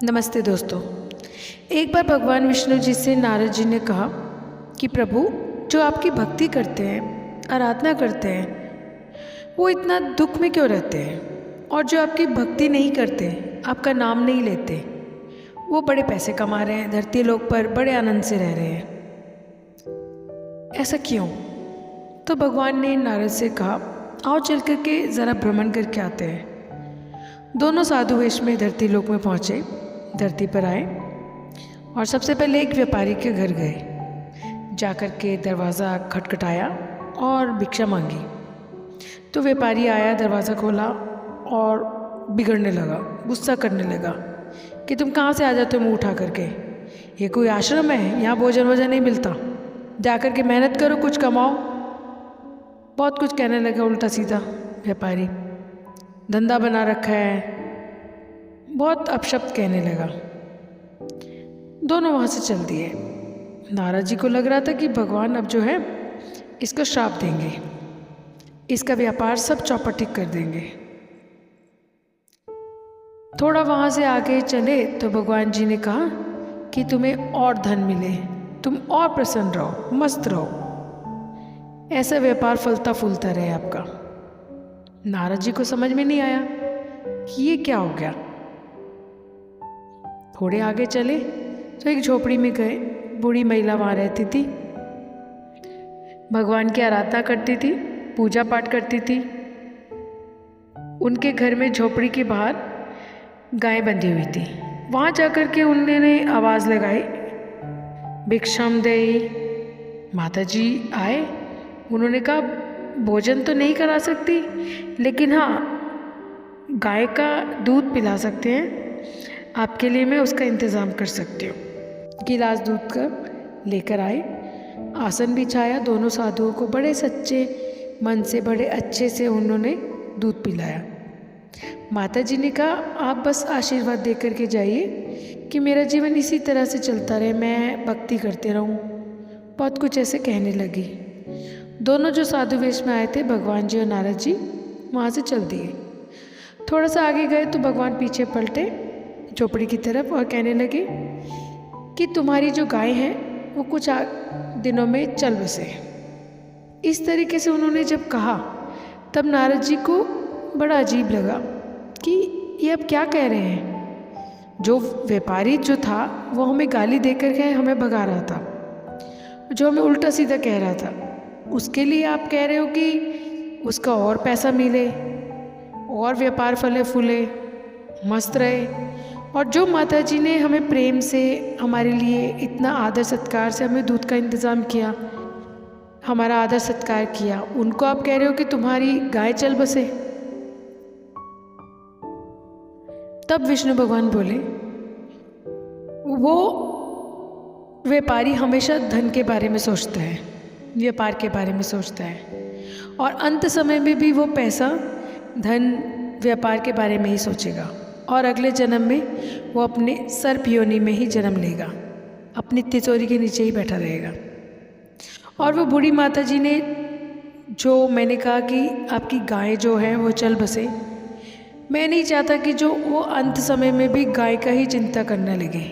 नमस्ते दोस्तों। एक बार भगवान विष्णु जी से नारद जी ने कहा कि प्रभु, जो आपकी भक्ति करते हैं, आराधना करते हैं, वो इतना दुख में क्यों रहते हैं, और जो आपकी भक्ति नहीं करते, आपका नाम नहीं लेते, वो बड़े पैसे कमा रहे हैं, धरती लोक पर बड़े आनंद से रह रहे हैं, ऐसा क्यों? तो भगवान ने नारद से कहा, आओ चल करके ज़रा भ्रमण करके आते हैं। दोनों साधु वेश में धरती लोक में पहुँचे, धरती पर आए और सबसे पहले एक व्यापारी के घर गए। जाकर के दरवाज़ा खटखटाया और भिक्षा मांगी। तो व्यापारी आया, दरवाज़ा खोला और बिगड़ने लगा, गुस्सा करने लगा कि तुम कहाँ से आ जाते हो मुँह उठा करके, ये कोई आश्रम है? यहाँ भोजन वोजन नहीं मिलता, जाकर के मेहनत करो, कुछ कमाओ। बहुत कुछ कहने लगा उल्टा सीधा व्यापारी, धंधा बना रखा है, बहुत अपशब्द कहने लगा। दोनों वहाँ से चल दिए। नारद जी को लग रहा था कि भगवान अब जो है इसको श्राप देंगे, इसका व्यापार सब चौपट कर देंगे। थोड़ा वहाँ से आगे चले तो भगवान जी ने कहा कि तुम्हें और धन मिले, तुम और प्रसन्न रहो, मस्त रहो, ऐसा व्यापार फलता फूलता रहे आपका। नारद जी को समझ में नहीं आया कि ये क्या हो गया। थोड़े आगे चले तो एक झोपड़ी में गए। बूढ़ी महिला वहाँ रहती थी, भगवान की आराधना करती थी, पूजा पाठ करती थी। उनके घर में झोपड़ी के बाहर गाय बंधी हुई थी। वहाँ जाकर के उन्होंने आवाज़ लगाई, भिक्षाम देई। माता जी आए, उन्होंने कहा भोजन तो नहीं करा सकती, लेकिन हाँ गाय का दूध पिला सकते हैं, आपके लिए मैं उसका इंतज़ाम कर सकती हूँ। गिलास दूध का लेकर आए, आसन बिछाया, दोनों साधुओं को बड़े सच्चे मन से, बड़े अच्छे से उन्होंने दूध पिलाया। माता जी ने कहा आप बस आशीर्वाद दे करके जाइए कि मेरा जीवन इसी तरह से चलता रहे, मैं भक्ति करते रहूँ। बहुत कुछ ऐसे कहने लगी। दोनों जो साधु वेश में आए थे, भगवान जी और नारद जी, वहाँ से चल दिए। थोड़ा सा आगे गए तो भगवान पीछे पलटे झोपड़ी की तरफ और कहने लगे कि तुम्हारी जो गाय है वो कुछ दिनों में चल बसे। इस तरीके से उन्होंने जब कहा तब नारद जी को बड़ा अजीब लगा कि ये अब क्या कह रहे हैं। जो व्यापारी जो था वो हमें गाली देकर के हमें भगा रहा था, जो हमें उल्टा सीधा कह रहा था, उसके लिए आप कह रहे हो कि उसका और पैसा मिले और व्यापार फले फूले, मस्त रहे। और जो माता जी ने हमें प्रेम से, हमारे लिए इतना आदर सत्कार से हमें दूध का इंतज़ाम किया, हमारा आदर सत्कार किया, उनको आप कह रहे हो कि तुम्हारी गाय चल बसे। तब विष्णु भगवान बोले, वो व्यापारी हमेशा धन के बारे में सोचता है, व्यापार के बारे में सोचता है, और अंत समय में भी वो पैसा, धन, व्यापार के बारे में ही सोचेगा, और अगले जन्म में वो अपने सर्प योनि में ही जन्म लेगा, अपनी तिजोरी के नीचे ही बैठा रहेगा। और वो बूढ़ी माता जी ने, जो मैंने कहा कि आपकी गाय जो है वो चल बसे, मैं नहीं चाहता कि जो वो अंत समय में भी गाय का ही चिंता करने लगे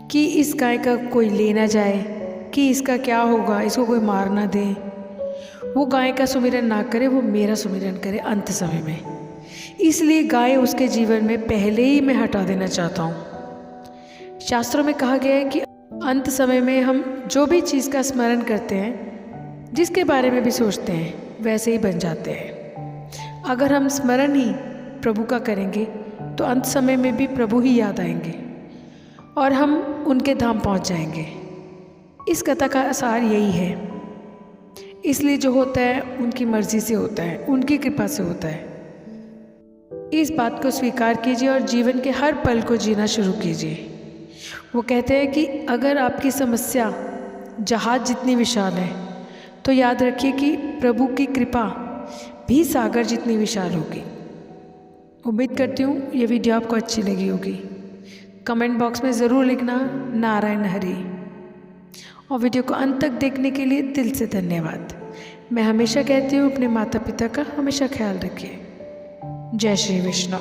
कि इस गाय का कोई ले ना जाए, कि इसका क्या होगा, इसको कोई मार ना दे। वो गाय का सुमिरन ना करे, वो मेरा सुमिरन करे अंत समय में। इसलिए गाय उसके जीवन में पहले ही मैं हटा देना चाहता हूँ। शास्त्रों में कहा गया है कि अंत समय में हम जो भी चीज़ का स्मरण करते हैं, जिसके बारे में भी सोचते हैं, वैसे ही बन जाते हैं। अगर हम स्मरण ही प्रभु का करेंगे तो अंत समय में भी प्रभु ही याद आएंगे और हम उनके धाम पहुँच जाएंगे। इस कथा का सार यही है। इसलिए जो होता है उनकी मर्ज़ी से होता है, उनकी कृपा से होता है। इस बात को स्वीकार कीजिए और जीवन के हर पल को जीना शुरू कीजिए। वो कहते हैं कि अगर आपकी समस्या जहाज जितनी विशाल है, तो याद रखिए कि प्रभु की कृपा भी सागर जितनी विशाल होगी। उम्मीद करती हूँ ये वीडियो आपको अच्छी लगी होगी। कमेंट बॉक्स में ज़रूर लिखना नारायण हरि। और वीडियो को अंत तक देखने के लिए दिल से धन्यवाद। मैं हमेशा कहती हूँ अपने माता पिता का हमेशा ख्याल रखिए। जय श्री विष्णु।